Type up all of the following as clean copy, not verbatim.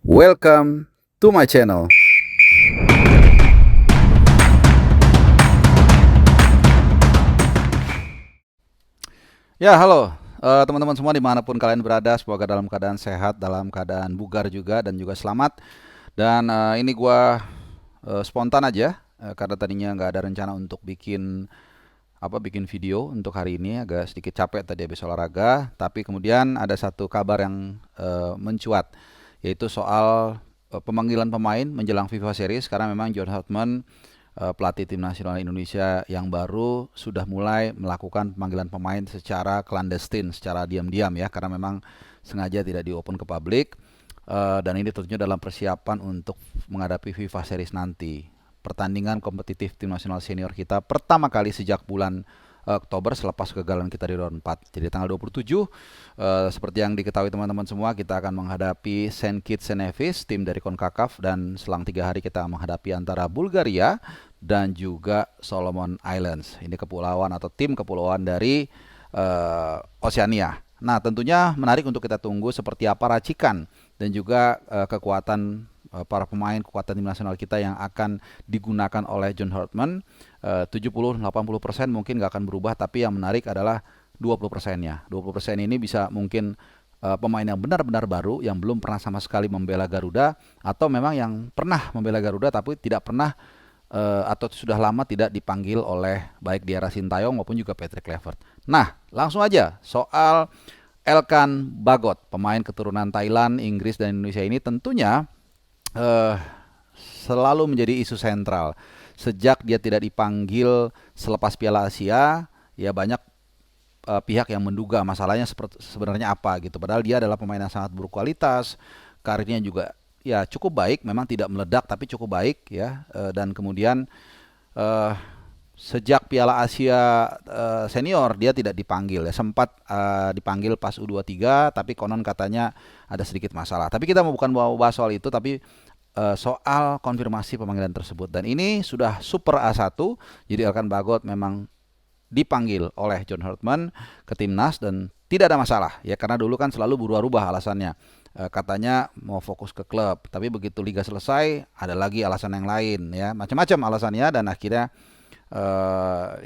Welcome to my channel. Ya, halo teman-teman semua dimanapun kalian berada, semoga dalam keadaan sehat, dalam keadaan bugar juga dan juga selamat. Dan ini gua spontan aja karena tadinya nggak ada rencana untuk bikin video untuk hari ini, agak sedikit capek tadi habis olahraga. Tapi kemudian ada satu kabar yang mencuat, yaitu soal pemanggilan pemain menjelang FIFA Series karena memang John Hartman pelatih tim nasional Indonesia yang baru sudah mulai melakukan pemanggilan pemain secara clandestine, secara diam-diam ya, karena memang sengaja tidak di-open ke publik. Dan ini tentunya dalam persiapan untuk menghadapi FIFA Series nanti. Pertandingan kompetitif tim nasional senior kita pertama kali sejak bulan Oktober selepas kegagalan kita di round 4. Jadi tanggal 27 seperti yang diketahui teman-teman semua, kita akan menghadapi Saint Kitts and Nevis, tim dari CONCACAF, dan selang 3 hari kita menghadapi antara Bulgaria dan juga Solomon Islands. Ini kepulauan atau tim kepulauan dari Oceania. Nah, tentunya menarik untuk kita tunggu seperti apa racikan dan juga kekuatan para pemain, kekuatan tim nasional kita yang akan digunakan oleh John Hartman. 70-80% mungkin nggak akan berubah, tapi yang menarik adalah 20%-nya. 20% ini bisa mungkin pemain yang benar-benar baru, yang belum pernah sama sekali membela Garuda, atau memang yang pernah membela Garuda tapi tidak pernah atau sudah lama tidak dipanggil oleh baik Diarra Sintayong maupun juga Patrick Kluivert. Nah, langsung aja soal Elkan Bagot, pemain keturunan Thailand, Inggris, dan Indonesia ini tentunya eh, selalu menjadi isu sentral. Sejak dia tidak dipanggil selepas Piala Asia, ya banyak pihak yang menduga masalahnya sebenarnya apa gitu. Padahal dia adalah pemain yang sangat berkualitas, karirnya juga ya cukup baik, memang tidak meledak tapi cukup baik ya. Dan kemudian eh, sejak Piala Asia senior dia tidak dipanggil ya, sempat dipanggil pas U23 tapi konon katanya ada sedikit masalah. Tapi kita bukan mau bahas soal itu, tapi soal konfirmasi pemanggilan tersebut. Dan ini sudah Super A1, jadi Elkan Bagot memang dipanggil oleh John Hartman ke timnas dan tidak ada masalah ya, karena dulu kan selalu berubah-ubah alasannya. Katanya mau fokus ke klub, tapi begitu liga selesai ada lagi alasan yang lain ya, macam-macam alasannya. Dan akhirnya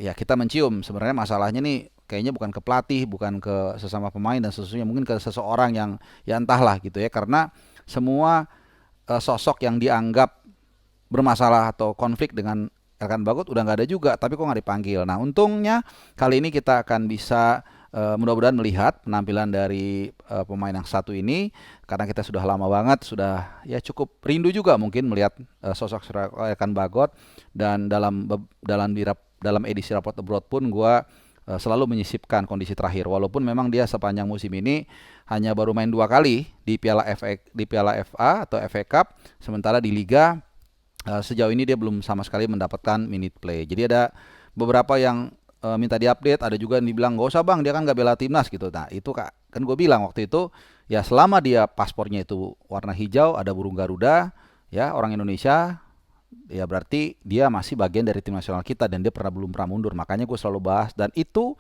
ya kita mencium sebenarnya masalahnya nih kayaknya bukan ke pelatih, bukan ke sesama pemain dan sesuatunya, mungkin ke seseorang yang ya entahlah gitu ya, karena semua sosok yang dianggap bermasalah atau konflik dengan Elkan Bagot udah nggak ada juga, tapi kok nggak dipanggil. Nah, untungnya kali ini kita akan bisa mudah-mudahan melihat penampilan dari pemain yang satu ini, karena kita sudah lama banget, sudah ya cukup rindu juga mungkin melihat sosok Elkan Bagot. Dan dalam edisi Raport Abroad pun gue selalu menyisipkan kondisi terakhir, walaupun memang dia sepanjang musim ini hanya baru main 2 kali di Piala FA atau FA Cup, sementara di Liga sejauh ini dia belum sama sekali mendapatkan minute play. Jadi ada beberapa yang minta diupdate, ada juga yang dibilang gak usah bang, dia kan gak bela timnas gitu. Nah itu kan gue bilang waktu itu, ya selama dia paspornya itu warna hijau, ada burung Garuda, ya orang Indonesia, ya berarti dia masih bagian dari tim nasional kita dan dia belum pernah mundur. Makanya gue selalu bahas, dan itu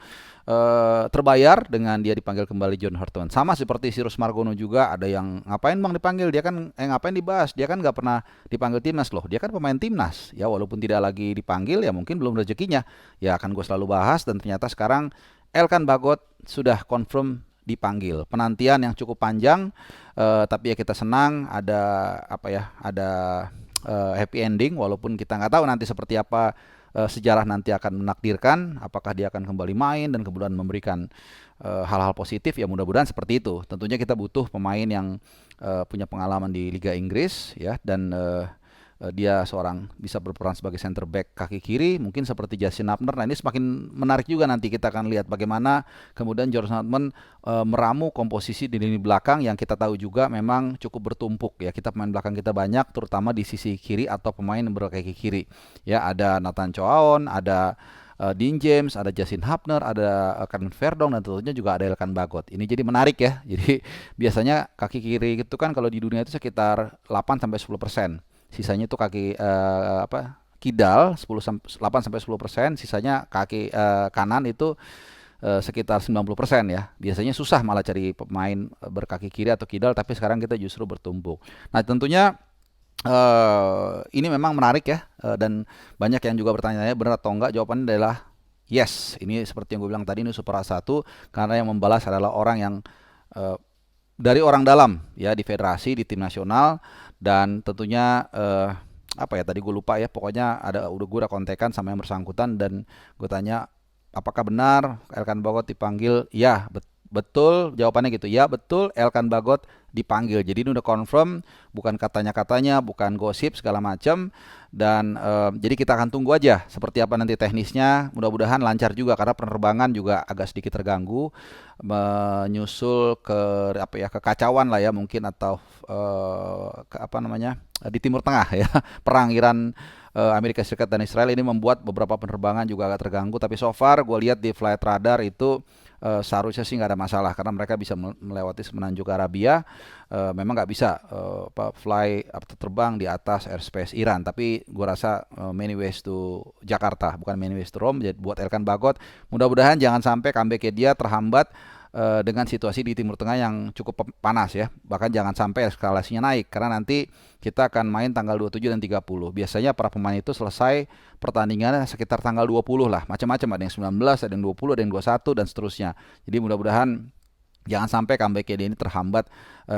terbayar dengan dia dipanggil kembali John Hartman. Sama seperti Sirus Margono juga, ada yang ngapain bang dipanggil, dia kan ngapain dibahas, dia kan nggak pernah dipanggil timnas loh, dia kan pemain timnas ya, walaupun tidak lagi dipanggil ya mungkin belum rezekinya ya, akan gue selalu bahas. Dan ternyata sekarang Elkan Bagot sudah confirm dipanggil. Penantian yang cukup panjang, tapi ya kita senang ada apa ya, ada happy ending, walaupun kita nggak tahu nanti seperti apa sejarah nanti akan menakdirkan, apakah dia akan kembali main dan kemudian memberikan hal-hal positif. Ya mudah-mudahan seperti itu. Tentunya kita butuh pemain yang punya pengalaman di Liga Inggris ya, dan dia seorang bisa berperan sebagai center back kaki kiri, mungkin seperti Justin Hubner. Nah ini semakin menarik juga, nanti kita akan lihat bagaimana kemudian George Hartman meramu komposisi di lini belakang yang kita tahu juga memang cukup bertumpuk ya. Kita pemain belakang kita banyak, terutama di sisi kiri atau pemain berkaki kiri ya. Ada Nathan Choaon, ada Dean James, ada Justin Hubner, ada Karen Verdong, dan tentunya juga ada Elkan Bagot. Ini jadi menarik ya. Jadi biasanya kaki kiri itu kan kalau di dunia itu sekitar 8-10%. Sisanya itu kaki kidal 8-10%, sisanya kaki kanan itu sekitar 90% ya. Biasanya susah malah cari pemain berkaki kiri atau kidal, tapi sekarang kita justru bertumbuk. Nah, tentunya ini memang menarik ya, dan banyak yang juga bertanya benar atau enggak. Jawabannya adalah yes. Ini seperti yang gue bilang tadi, ini Super A1 karena yang membalas adalah orang yang eh, dari orang dalam ya, di federasi, di tim nasional, dan tentunya apa ya tadi gue lupa ya, pokoknya gue udah kontekan sama yang bersangkutan dan gue tanya apakah benar Elkan Bagot dipanggil. Ya, betul, jawabannya gitu. Ya, betul, Elkan Bagot dipanggil. Jadi ini udah confirm, bukan katanya-katanya, bukan gosip segala macam. Dan jadi kita akan tunggu aja seperti apa nanti teknisnya. Mudah-mudahan lancar juga karena penerbangan juga agak sedikit terganggu, menyusul ke apa ya, kekacauan lah ya mungkin, atau apa namanya, di Timur Tengah ya, perang Iran, Amerika Serikat dan Israel ini membuat beberapa penerbangan juga agak terganggu. Tapi so far gue lihat di flight radar itu seharusnya sih nggak ada masalah karena mereka bisa melewati semenanjung Arabia. Memang nggak bisa fly atau terbang di atas airspace Iran, tapi gue rasa many ways to Jakarta, bukan many ways to Rome. Jadi buat Elkan Bagot, mudah-mudahan jangan sampai comeback dia terhambat dengan situasi di Timur Tengah yang cukup panas ya. Bahkan jangan sampai eskalasinya naik karena nanti kita akan main tanggal 27 dan 30. Biasanya para pemain itu selesai pertandingannya sekitar tanggal 20 lah. Macam-macam, ada yang 19, ada yang 20, ada yang 21 dan seterusnya. Jadi mudah-mudahan jangan sampai comeback dia ini terhambat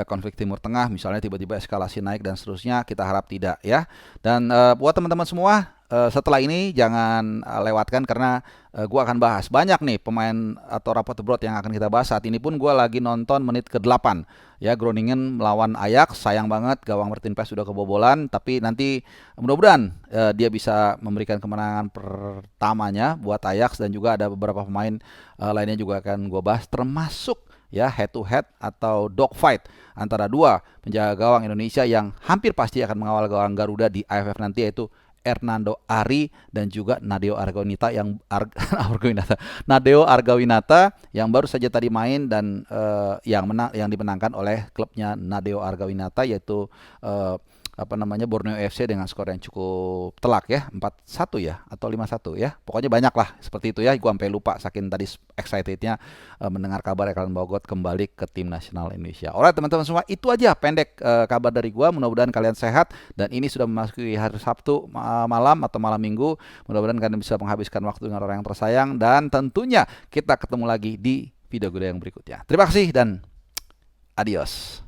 konflik Timur Tengah, misalnya tiba-tiba eskalasi naik dan seterusnya. Kita harap tidak ya. Dan buat teman-teman semua, setelah ini jangan lewatkan karena gue akan bahas banyak nih pemain atau rapot abroad yang akan kita bahas. Saat ini pun gue lagi nonton menit ke-8 ya, Groningen melawan Ajax. Sayang banget gawang Martin Paes sudah kebobolan, tapi nanti mudah-mudahan dia bisa memberikan kemenangan pertamanya buat Ajax, dan juga ada beberapa pemain lainnya juga akan gue bahas, termasuk ya head to head atau dogfight antara dua penjaga gawang Indonesia yang hampir pasti akan mengawal gawang Garuda di AFF nanti, yaitu Hernando Ari dan juga Nadeo Argawinata Nadeo Argawinata yang baru saja tadi main dan yang dimenangkan oleh klubnya Nadeo Argawinata, yaitu apa namanya, Borneo FC dengan skor yang cukup telak ya, 4-1 ya atau 5-1 ya. Pokoknya banyak lah seperti itu ya. Gua sampai lupa saking tadi excitednya mendengar kabar Elkan Bagot kembali ke tim nasional Indonesia. Alright teman-teman semua, itu aja pendek kabar dari gua. Mudah-mudahan kalian sehat, dan ini sudah memasuki hari Sabtu malam atau malam Minggu. Mudah-mudahan kalian bisa menghabiskan waktu dengan orang yang tersayang, dan tentunya kita ketemu lagi di video gue yang berikutnya. Terima kasih dan adios.